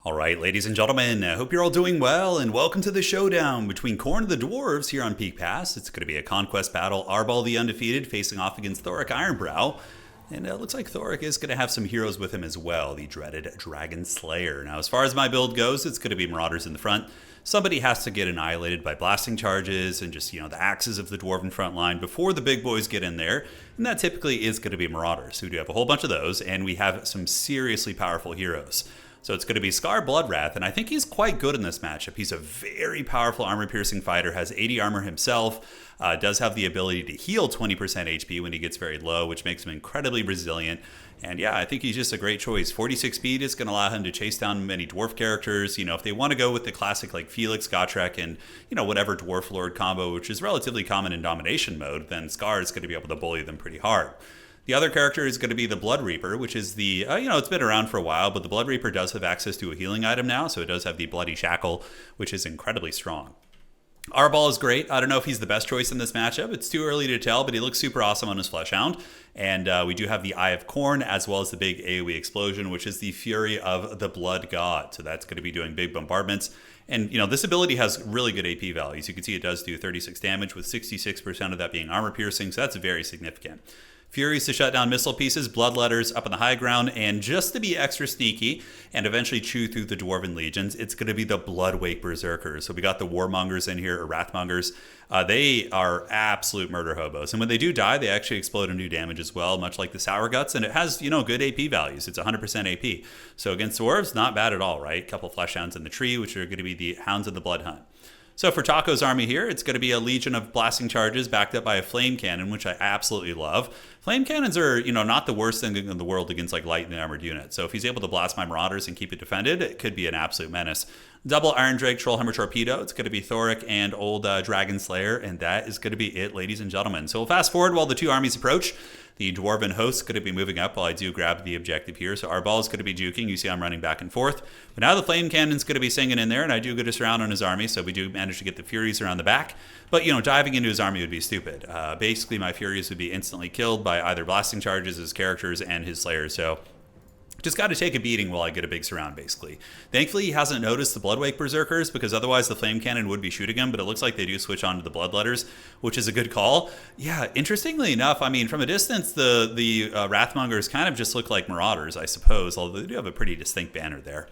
All right, ladies and gentlemen, I hope you're all doing well, and welcome to the showdown between Khorne and the Dwarves here on Peak Pass. It's going to be a conquest battle. Arbaalin the Undefeated facing off against Thoric Ironbrow. And it looks like Thoric is going to have some heroes with him as well, the dreaded Dragon Slayer. Now, as far as my build goes, it's going to be Marauders in the front. Somebody has to get annihilated by blasting charges and just, the axes of the Dwarven front line before the big boys get in there. And that typically is going to be Marauders. So we do have a whole bunch of those, and we have some seriously powerful heroes. So it's going to be Skarr Bloodwrath, and I think he's quite good in this matchup. He's a very powerful armor-piercing fighter, has 80 armor himself, does have the ability to heal 20% HP when he gets very low, which makes him incredibly resilient. And yeah, I think he's just a great choice. 46 speed is going to allow him to chase down many dwarf characters. If they want to go with the classic like Felix, Gotrek, and whatever dwarf lord combo, which is relatively common in domination mode, then Skarr is going to be able to bully them pretty hard. The other character is going to be the Blood Reaper, which is the, it's been around for a while, but the Blood Reaper does have access to a healing item now, so it does have the Bloody Shackle, which is incredibly strong. Arbaalin is great. I don't know if he's the best choice in this matchup. It's too early to tell, but he looks super awesome on his Fleshhound. And we do have the Eye of Khorne, as well as the big AoE explosion, which is the Fury of the Blood God. So that's going to be doing big bombardments. And, this ability has really good AP values. You can see it does do 36 damage, with 66% of that being armor piercing, so that's very significant. Furies to shut down missile pieces, Bloodletters up on the high ground, and just to be extra sneaky and eventually chew through the Dwarven legions, it's going to be the Bloodwake Berserkers. So we got the Warmongers in here, or Wrathmongers. They are absolute murder hobos. And when they do die, they actually explode and do damage as well, much like the Sour Guts, and it has, good AP values. It's 100% AP. So against Dwarves, not bad at all, right? A couple Fleshhounds in the tree, which are going to be the Hounds of the Blood Hunt. So for Taco's army here, it's going to be a legion of blasting charges backed up by a flame cannon, which I absolutely love. Flame cannons are, not the worst thing in the world against like lightly armored units. So if he's able to blast my Marauders and keep it defended, it could be an absolute menace. Double Iron Drake Trollhammer Torpedo. It's going to be Thoric and old Dragon Slayer, and that is going to be it, ladies and gentlemen. So we'll fast forward while the two armies approach. The Dwarven host is going to be moving up while I do grab the objective here. So Arbaalin is going to be juking. You see I'm running back and forth. But now the Flame Cannon is going to be singing in there, and I do get a surround on his army, so we do manage to get the Furies around the back. But, diving into his army would be stupid. Basically, my Furies would be instantly killed by either blasting charges, his characters, and his Slayers. So just got to take a beating while I get a big surround, basically. Thankfully, he hasn't noticed the Bloodwake Berserkers, because otherwise the Flame Cannon would be shooting him, but it looks like they do switch on to the Bloodletters, which is a good call. Yeah, interestingly enough, from a distance, the Wrathmongers kind of just look like Marauders, I suppose, although they do have a pretty distinct banner there.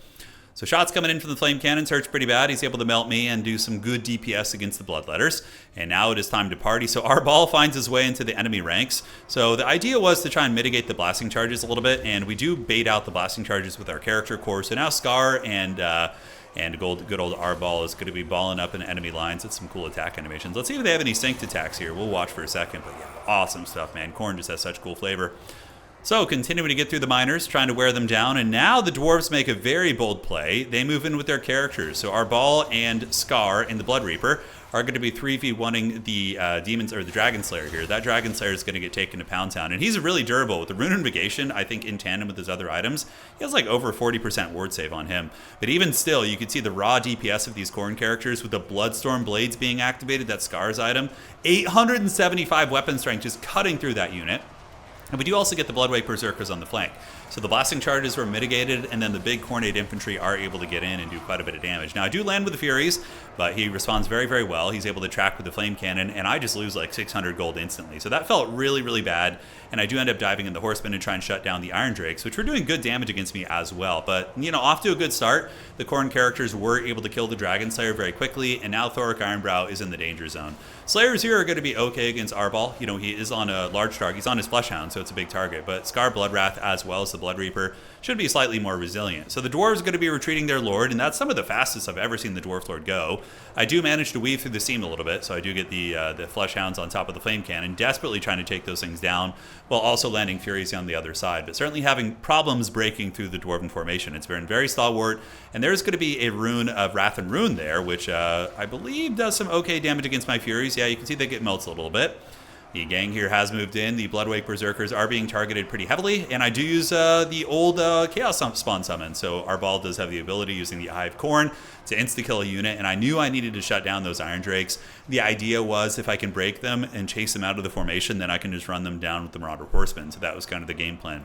So shots coming in from the Flame Cannons hurts pretty bad. He's able to melt me and do some good DPS against the Bloodletters. And now it is time to party. So Arbaalin finds his way into the enemy ranks. So the idea was to try and mitigate the blasting charges a little bit, and we do bait out the blasting charges with our character core. So now Skarr and good old Arbaalin is going to be balling up in enemy lines. It's some cool attack animations. Let's see if they have any synced attacks here. We'll watch for a second. But yeah, awesome stuff, man. Khorne just has such cool flavor. So continuing to get through the miners, trying to wear them down, and now the Dwarves make a very bold play. They move in with their characters. So Arbaalin and Skarr and the Blood Reaper are going to be 3v1ing the demons or the Dragon Slayer here. That Dragon Slayer is going to get taken to Pound Town, and he's really durable with the Rune Invigation. I think in tandem with his other items, he has like over 40% ward save on him. But even still, you can see the raw DPS of these Khorne characters with the Bloodstorm Blades being activated. That Skarr's item, 875 weapon strength, just cutting through that unit. And we do also get the Bloodwake Berserkers on the flank. So the blasting charges were mitigated, and then the big Khornate infantry are able to get in and do quite a bit of damage. Now, I do land with the Furies, but he responds very, very well. He's able to track with the Flame Cannon, and I just lose like 600 gold instantly. So that felt really, really bad. And I do end up diving in the Horsemen and try and shut down the Iron Drakes, which were doing good damage against me as well. But, off to a good start. The Khorne characters were able to kill the Dragon Slayer very quickly, and now Thoric Ironbrow is in the danger zone. Slayers here are going to be okay against Arbaalin. He is on a large target. He's on his Fleshhound, so it's a big target. But Skarr Bloodwrath, as well as the Blood Reaper, should be slightly more resilient. So the Dwarves are going to be retreating their Lord, and that's some of the fastest I've ever seen the Dwarf Lord go. I do manage to weave through the seam a little bit, so I do get the Fleshhounds on top of the Flame Cannon, desperately trying to take those things down, while also landing Furies on the other side, but certainly having problems breaking through the Dwarven formation. It's been very stalwart, and there's going to be a Rune of Wrath and Ruin there, which I believe does some okay damage against my Furies. Yeah, you can see they get melted a little bit. The gang here has moved in. The Bloodwake Berserkers are being targeted pretty heavily, and I do use the old Chaos Spawn Summon. So Arbaalin does have the ability, using the Eye of Khorne, to insta-kill a unit, and I knew I needed to shut down those Iron Drakes. The idea was if I can break them and chase them out of the formation, then I can just run them down with the Marauder Horsemen. So that was kind of the game plan.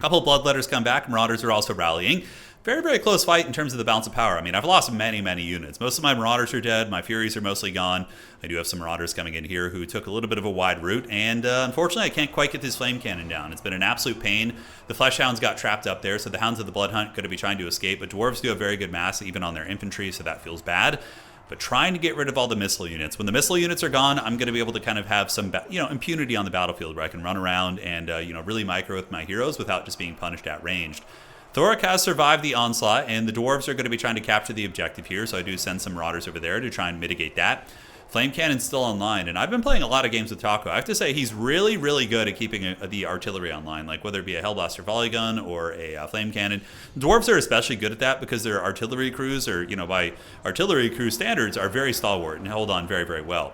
couple of Bloodletters come back. Marauders are also rallying. Very, very close fight in terms of the balance of power. I mean, I've lost many, many units. Most of my Marauders are dead. My Furies are mostly gone. I do have some Marauders coming in here who took a little bit of a wide route. And unfortunately, I can't quite get this Flame Cannon down. It's been an absolute pain. The Flesh Hounds got trapped up there, so the Hounds of the Blood Hunt going to be trying to escape. But Dwarves do have very good mass, even on their infantry, so that feels bad. But trying to get rid of all the missile units. When the missile units are gone, I'm going to be able to kind of have some, impunity on the battlefield where I can run around and, really micro with my heroes without just being punished at ranged. Thoric has survived the onslaught, and the Dwarves are going to be trying to capture the objective here, so I do send some Marauders over there to try and mitigate that. Flame Cannon's still online, and I've been playing a lot of games with Taco. I have to say he's really, really good at keeping the artillery online, like whether it be a Hellblaster volley gun or a Flame Cannon. Dwarves are especially good at that because their artillery crews, or by artillery crew standards, are very stalwart and hold on very, very well.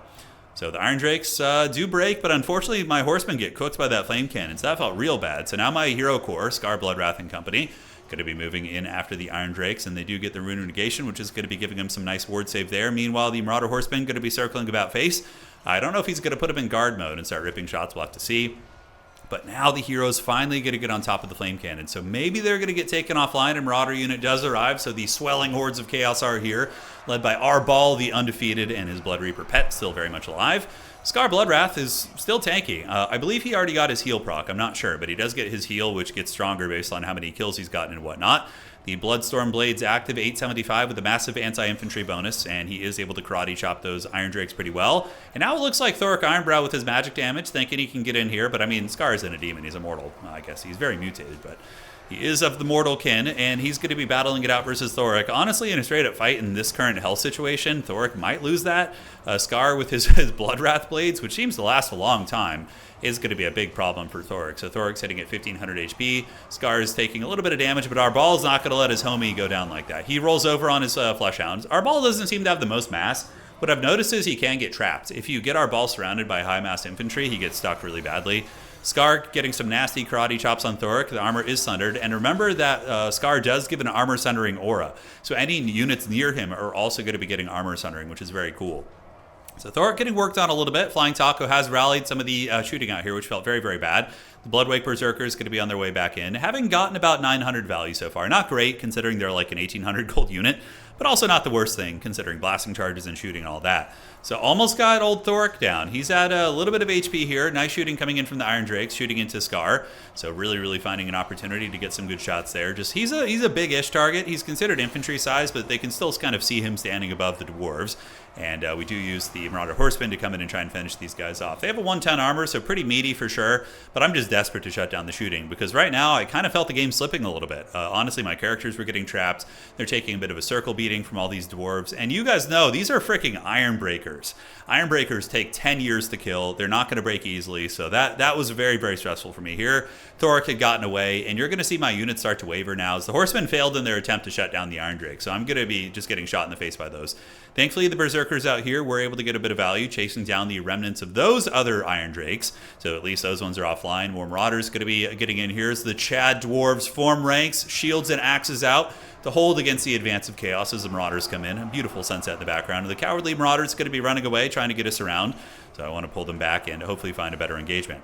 So the Iron Drakes do break, but unfortunately my Horsemen get cooked by that Flame Cannon, so that felt real bad. So now my Hero Corps, Skarr, Bloodwrath, and company, going to be moving in after the Iron Drakes, and they do get the Rune of Negation, which is going to be giving them some nice ward save there. Meanwhile, the Marauder Horseman going to be circling about face. I don't know if he's going to put him in guard mode and start ripping shots. We'll have to see. But now the heroes finally going to get on top of the Flame Cannon. So maybe they're going to get taken offline, and Marauder unit does arrive. So the swelling hordes of chaos are here, led by Arbaalin, the undefeated, and his Blood Reaper pet, still very much alive. Skarr Bloodwrath is still tanky. I believe he already got his heal proc. I'm not sure, but he does get his heal, which gets stronger based on how many kills he's gotten and whatnot. The Bloodstorm Blade's active, 875 with a massive anti-infantry bonus, and he is able to karate chop those Iron Drakes pretty well. And now it looks like Thoric Ironbrow with his magic damage, thinking he can get in here, but I mean, Skarr isn't a demon, he's immortal. I guess he's very mutated, but he is of the mortal kin, and he's going to be battling it out versus Thoric. Honestly, in a straight-up fight in this current health situation, Thoric might lose that. Skarr with his Bloodwrath blades, which seems to last a long time, is going to be a big problem for Thoric. So Thoric's hitting at 1500 HP. Skarr is taking a little bit of damage, but Arbaal's not going to let his homie go down like that. He rolls over on his Flesh Hounds. Arbaalin doesn't seem to have the most mass. What I've noticed is he can get trapped. If you get Arbaalin surrounded by high-mass infantry, he gets stuck really badly. Skarr getting some nasty karate chops on Thoric. The armor is sundered. And remember that Skarr does give an armor sundering aura. So any units near him are also going to be getting armor sundering, which is very cool. So Thoric getting worked on a little bit. Flying Taco has rallied some of the shooting out here, which felt very, very bad. The Bloodwake Berserker is going to be on their way back in, having gotten about 900 value so far. Not great, considering they're like an 1800 gold unit, but also not the worst thing, considering blasting charges and shooting and all that. So almost got old Thoric down. He's at a little bit of HP here. Nice shooting coming in from the Iron Drakes, shooting into Skarr. So really, really finding an opportunity to get some good shots there. Just he's a big-ish target. He's considered infantry size, but they can still kind of see him standing above the Dwarves. And we do use the Marauder Horsemen to come in and try and finish these guys off. They have a 110 armor, so pretty meaty for sure, but I'm just desperate to shut down the shooting, because right now I kind of felt the game slipping a little bit. Honestly, my characters were getting trapped. They're taking a bit of a circle beating from all these Dwarves, and you guys know, these are freaking Iron Breakers. Iron Breakers take 10 years to kill. They're not going to break easily, so that was very, very stressful for me here. Thoric had gotten away, and you're going to see my units start to waver now, as the Horsemen failed in their attempt to shut down the Iron Drake, so I'm going to be just getting shot in the face by those. Thankfully, the Berserkers out here were able to get a bit of value, chasing down the remnants of those other Iron Drakes, so at least those ones are offline. More Marauders going to be getting in here as the Chad Dwarves form ranks, shields and axes out to hold against the advance of chaos as the Marauders come in. A beautiful sunset in the background. And the Cowardly Marauders going to be running away, trying to get us around, so I want to pull them back and hopefully find a better engagement.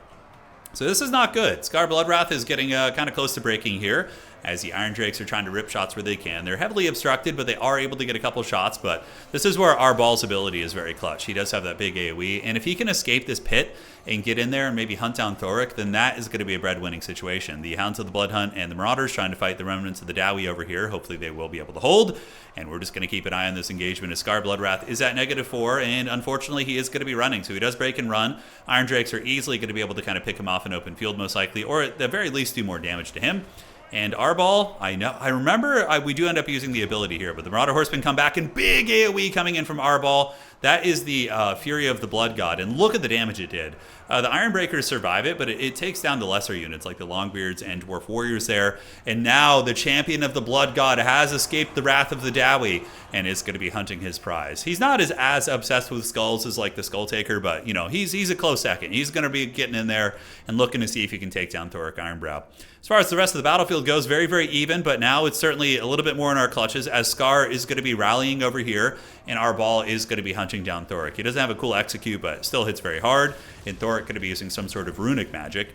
So this is not good. Skarr Bloodwrath is getting kind of close to breaking here, as the Iron Drakes are trying to rip shots where they can. They're heavily obstructed, but they are able to get a couple shots, but this is where Arbaal's ability is very clutch. He does have that big AoE, and if he can escape this pit and get in there and maybe hunt down Thoric, then that is going to be a bread-winning situation. The Hounds of the Blood Hunt and the Marauders trying to fight the remnants of the Dowie over here. Hopefully they will be able to hold, and we're just going to keep an eye on this engagement as Skarr Bloodwrath is at -4, and unfortunately he is going to be running, so he does break and run. Iron Drakes are easily going to be able to kind of pick him off in open field most likely, or at the very least do more damage to him. And Arbaalin, I remember we do end up using the ability here, but the Marauder Horsemen come back, and big AoE coming in from Arbaalin. That is the Fury of the Blood God, and look at the damage it did. The Iron Breakers survive it, but it takes down the lesser units like the Longbeards and Dwarf Warriors there. And now the champion of the Blood God has escaped the wrath of the Dowie and is going to be hunting his prize. He's not as obsessed with skulls as like the Skull Taker, but you know, he's a close second. He's going to be getting in there and looking to see if he can take down Thoric Ironbrow. As far as the rest of the battlefield goes, very, very even, but now it's certainly a little bit more in our clutches, as Skarr is going to be rallying over here, and Arbaalin is going to be hunting down Thoric. He doesn't have a cool execute, but still hits very hard, and Thoric going to be using some sort of runic magic.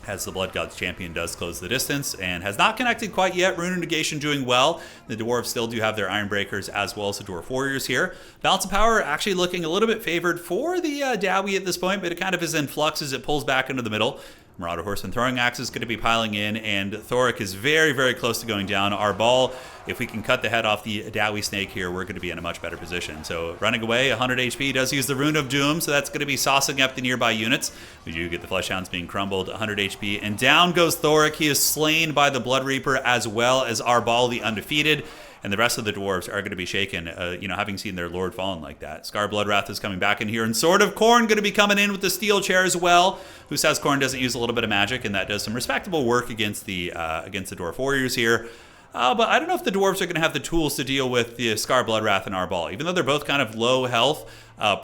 as the Blood God's champion does close the distance and has not connected quite yet. Rune Negation doing well. The Dwarves still do have their Ironbreakers as well as the Dwarf Warriors here. Balance of Power actually looking a little bit favored for the Dowie at this point, but it kind of is in flux as it pulls back into the middle. Marauder Horseman Throwing Axe is going to be piling in, and Thoric is very, very close to going down. Arbal, if we can cut the head off the Dowie Snake here, we're going to be in a much better position. So running away, 100 HP, does use the Rune of Doom, so that's going to be saucing up the nearby units. We do get the Fleshhounds being crumbled, 100 HP, and down goes Thoric. He is slain by the Blood Reaper as well as Arbal the Undefeated. And the rest of the dwarves are going to be shaken, having seen their lord fallen like that. Skarr Bloodwrath is coming back in here, and Sword of Khorne going to be coming in with the steel chair as well. Who says Khorne doesn't use a little bit of magic, and that does some respectable work against the Dwarf Warriors here. But I don't know if the dwarves are going to have the tools to deal with the Skarr Bloodwrath and Arbal. Even though they're both kind of low health,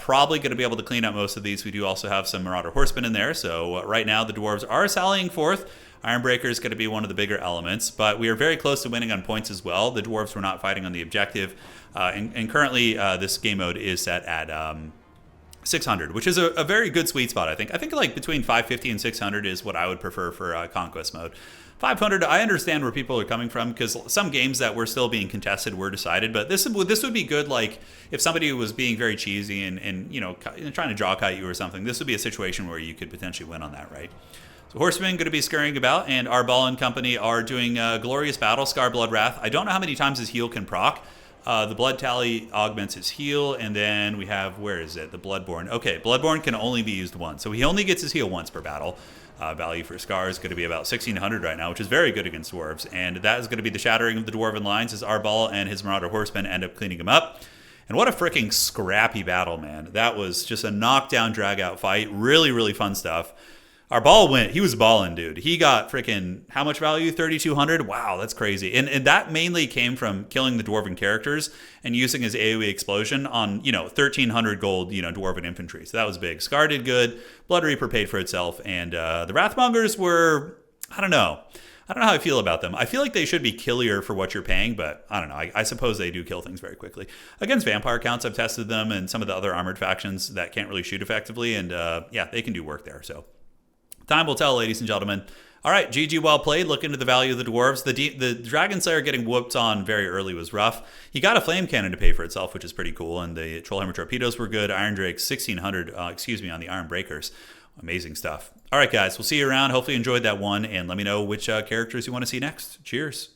probably going to be able to clean up most of these. We do also have some Marauder Horsemen in there, so right now the dwarves are sallying forth. Ironbreaker is going to be one of the bigger elements, but we are very close to winning on points as well. The dwarves were not fighting on the objective, and currently this game mode is set at 600, which is a very good sweet spot, I think. I think like between 550 and 600 is what I would prefer for Conquest mode. 500, I understand where people are coming from, because some games that were still being contested were decided, but this would be good, like, if somebody was being very cheesy and trying to draw kite you or something, this would be a situation where you could potentially win on that, right? So Horsemen going to be scurrying about, and Arbaalin and company are doing a glorious battle. Skarr Bloodwrath. I don't know how many times his heal can proc. The blood tally augments his heal, and then we have, where is it? The Bloodborne. Okay, Bloodborne can only be used once, so he only gets his heal once per battle. Value for Skarr is going to be about 1,600 right now, which is very good against dwarves, and that is going to be the shattering of the dwarven lines as Arbal and his Marauder Horsemen end up cleaning him up. And what a freaking scrappy battle, man. That was just a knockdown, drag-out fight. Really, really fun stuff. Our ball went. He was balling, dude. He got freaking, how much value? 3,200? Wow, that's crazy. And that mainly came from killing the dwarven characters and using his AoE explosion on, 1,300 gold, dwarven infantry. So that was big. Skarr did good. Blood Reaper paid for itself. And the Wrathmongers were, I don't know. I don't know how I feel about them. I feel like they should be killier for what you're paying, but I don't know. I suppose they do kill things very quickly. Against vampire counts, I've tested them and some of the other armored factions that can't really shoot effectively. And they can do work there. So time will tell, ladies and gentlemen. All right, GG, well played. Look into the value of the dwarves. The Dragon Slayer getting whooped on very early was rough. He got a flame cannon to pay for itself, which is pretty cool. And the Trollhammer torpedoes were good. Iron Drake 1,600, on the Iron Breakers. Amazing stuff. All right, guys, we'll see you around. Hopefully you enjoyed that one, and let me know which characters you want to see next. Cheers.